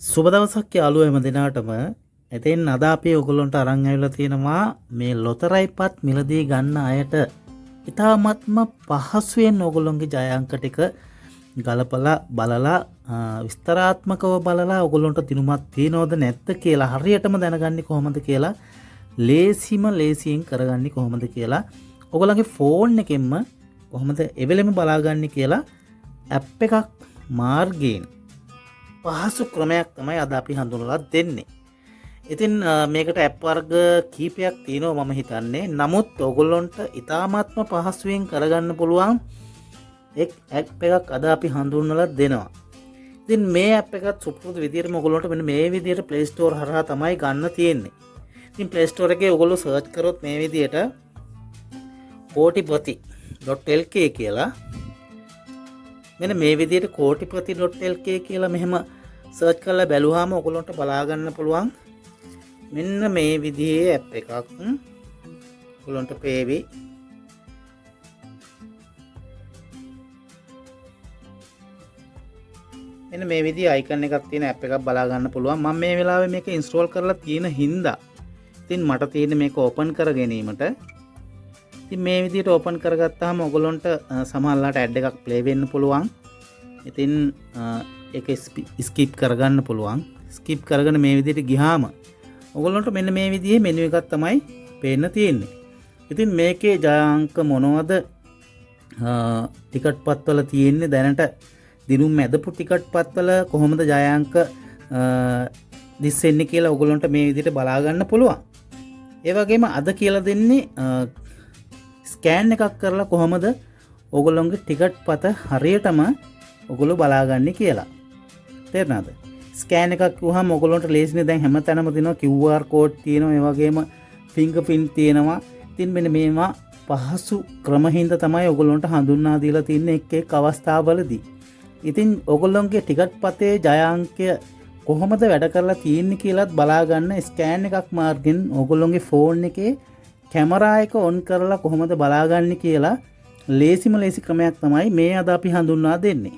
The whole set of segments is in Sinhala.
සුබ දවසක් යාළුවෝ හැම දිනාටම. එතෙන් අද අපි ඔයගොල්ලන්ට අරන් ඇවිල්ලා තියෙනවා මේ ලොතරැයිපත් මිලදී ගන්න අයට ඉතාමත්ම පහසුවෙන් ඔයගොල්ලන්ගේ ජය අංක ටික ගලපලා බලලා විස්තරාත්මකව බලලා ඔයගොල්ලන්ට දිනුමක් තියනවද නැද්ද කියලා හරියටම දැනගන්නේ කොහොමද කියලා ලේසියෙන් කරගන්නේ කොහොමද කියලා ඔයගොල්ලන්ගේ ෆෝන් එකෙන්ම කොහොමද එවෙලෙම බලාගන්නේ කියලා ඇප් එකක් මාර්ගයෙන් පහසු ක්‍රමයක් තමයි අද අපි හඳුනලා දෙන්නේ. ඉතින් මේකට ඇප් වර්ග කීපයක් තියෙනවා මම හිතන්නේ. නමුත් ඔයගොල්ලන්ට ඉතාමත්ම පහසුවෙන් කරගන්න පුළුවන් එක් ඇප් එකක් අද අපි හඳුන්වලා දෙනවා. ඉතින් මේ ඇප් එකත් සුපුරුදු විදිහටම ඔයගොල්ලන්ට මෙන්න මේ විදිහට Play Store හරහා තමයි ගන්න තියෙන්නේ. ඉතින් Play Store එකේ ඔයගොල්ලෝ සර්ච් කරොත් මේ විදිහට kotipati.lk කියලා මෙන්න මේ විදිහට kotipati.lk කියලා මෙහෙම සර්ච් කරලා බැලුවාම ඔයගොල්ලන්ට බලා ගන්න පුළුවන් මෙන්න මේ විදිහේ ඇප් එකක් ඔයගොල්ලන්ට පේවි. මෙන්න මේ විදිහේ අයිකන් එකක් තියෙන ඇප් එකක් බලා ගන්න පුළුවන්. මම මේ වෙලාවේ මේක ඉන්ස්ටෝල් කරලා තියෙන හින්දා ඉතින් මට තියෙන්නේ මේක ඕපන් කර ගැනීමට. ඉතින් මේ විදිහට ඕපන් කරගත්තාම ඔයගොල්ලන්ට සමහරලාට ඇඩ් එකක් ප්ලේ වෙන්න පුළුවන්. ඉතින් ඒක ස්කිප් කරගන්න පුළුවන්. ස්කිප් කරගෙන මේ විදිහට ගියාම ඔයගොල්ලන්ට මෙන්න මේ විදිහේ මෙනු එකක් තමයි පේන්න තියෙන්නේ. ඉතින් මේකේ ජය අංක මොනවද ටිකට් පත්වල තියෙන්නේ දැනට දිනුම් මැදපු ටිකට් පත්වල කොහොමද ජය අංක දිස්සෙන්නේ කියලා ඔයගොල්ලන්ට මේ විදිහට බලා ගන්න පුළුවන්. ඒ වගේම අද කියලා දෙන්නේ ස්කෑන් එකක් කරලා කොහොමද ඔයගොල්ලන්ගේ ටිකට් පත හරියටම ඔයගොල්ලෝ බලාගන්නේ කියලා. තේරුණාද? ස්කෑන් එකක් වුවහම ඔයගොල්ලන්ට ලේසිනේ දැන් හැමතැනම තියෙනවා QR කෝඩ් තියෙනවා ඒ වගේම ෆින්ගර්ප්‍රින්ට් තියෙනවා. ඉතින් මෙන්න මේවා පහසු ක්‍රමහින්ද තමයි ඔයගොල්ලන්ට හඳුන්වා දීලා තින්නේ එක් අවස්ථාවවලදී. ඉතින් ඔයගොල්ලන්ගේ ටිකට් පතේ ජය අංකය කොහොමද වැඩ කරලා තියෙන්නේ කියලාත් බලා ගන්න ස්කෑන් එකක් මාර්ගෙන් ඔයගොල්ලන්ගේ ෆෝන් එකේ කැමරා එක ඔන් කරලා කොහොමද බලාගන්නේ කියලා ලේසි ක්‍රමයක් තමයි මේ අද අපි හඳුන්වා දෙන්නේ.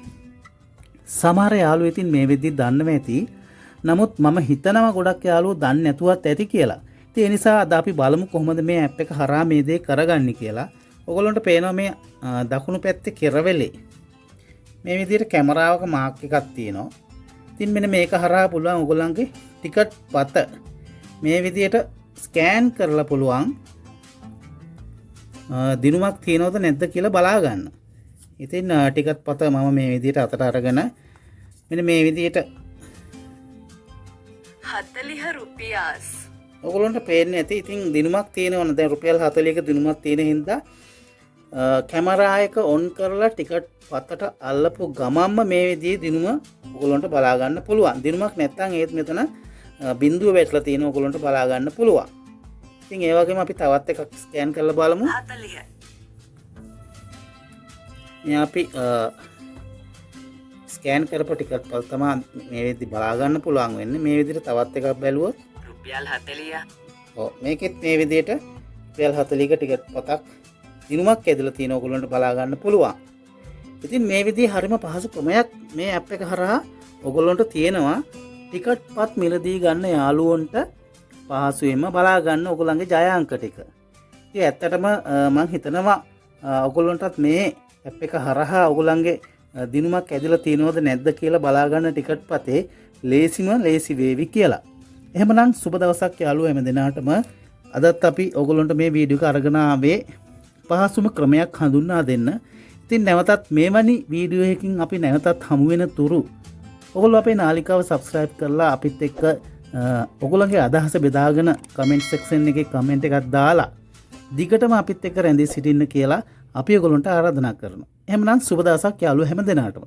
සමහර යාළුවෝ ඉතින් මේ විදිහට දන්නව ඇති. නමුත් මම හිතනවා ගොඩක් යාළුවෝ දන්නේ නැතුවත් ඇති කියලා. ඉතින් ඒ නිසා අද අපි බලමු කොහොමද මේ ඇප් එක හරහා මේ දේ කරගන්නේ කියලා. ඔයගොල්ලන්ට පේනවා මේ දකුණු පැත්තේ කෙරවලේ මේ විදිහට කැමරාවක මාක් එකක් තියෙනවා. ඉතින් මෙන්න මේක හරහා පුළුවන් ඔයගොල්ලන්ගේ ටිකට් පත මේ විදිහට ස්කෑන් කරලා පුළුවන් දිනුමක් තියෙනවද නැද්ද කියලා බලා ගන්න. ඉතින් ටිකට් පත මම මේ විදිහට අතට අරගෙන මෙන්න මේ විදිහට 40 රුපියස් ඔයගොල්ලන්ට පේන්නේ ඇති. ඉතින් දිනුමක් තියෙනවනේ දැන් රුපියල් 40ක දිනුමක් තියෙන හින්දා කැමරා එක ඔන් කරලා ටිකට් පතට අල්ලපු ගමන්ම මේ විදිහේ දිනුම ඔයගොල්ලන්ට බලා ගන්න පුළුවන්. දිනුමක් නැත්නම් ඒත් මෙතන බිඳුව වැටලා තියෙන ඔයගොල්ලන්ට බලා ගන්න පුළුවන්. ඉතින් ඒ වගේම අපි තවත් එකක් ස්කෑන් කරලා බලමු. 40 මේ අපි ස්කෑන් කරපු ටිකට් පත තමයි මේ විදිහට බලා ගන්න පුළුවන් වෙන්නේ. මේ විදිහට තවත් එකක් බැලුවොත් රුපියල් 40 ඔව් මේකෙත් මේ විදිහට රුපියල් 40ක ටිකට් පතක් දිනුමක් ඇදලා තියෙන ඔයගොල්ලන්ට බලා ගන්න පුළුවන්. ඉතින් මේ විදිහේ හරිම පහසු ක්‍රමයක් මේ ඇප් එක හරහා ඔයගොල්ලන්ට තියෙනවා ටිකට් පත් මිලදී ගන්න යාළුවන්ට පහසුවෙන්ම බලා ගන්න ඔයගොල්ලන්ගේ ජය අංක ටික. ඉතින් ඇත්තටම මම හිතනවා ඔයගොල්ලන්ටත් මේ ඇප් එක හරහා ඔයගොල්ලන්ගේ දිනුමක් ඇදලා තියෙනවද නැද්ද කියලා බලා ගන්න ටිකට් පතේ ලේසි වේවි කියලා. එහෙමනම් සුබ දවසක් යාළුවෝ හැම දිනාටම. අදත් අපි ඔයගොල්ලන්ට මේ වීඩියෝ එක අරගෙන ආවේ පහසුම ක්‍රමයක් හඳුන්වා දෙන්න. ඉතින් නැවතත් මේවැනි වීඩියෝ එකකින් අපි නැවතත් හමු වෙන තුරු ඔයගොල්ලෝ අපේ නාලිකාව subscribe කරලා අපිත් එක්ක ඔයගොල්ලන්ගේ අදහස බෙදාගෙන comment section එකේ comment එකක් දාලා දිගටම අපිත් එක්ක රැඳී සිටින්න කියලා අපි ඔයගොල්ලන්ට ආරාධනා කරනවා. එහෙමනම් සුබ දවසක් යාළුවෝ හැම දිනාටම.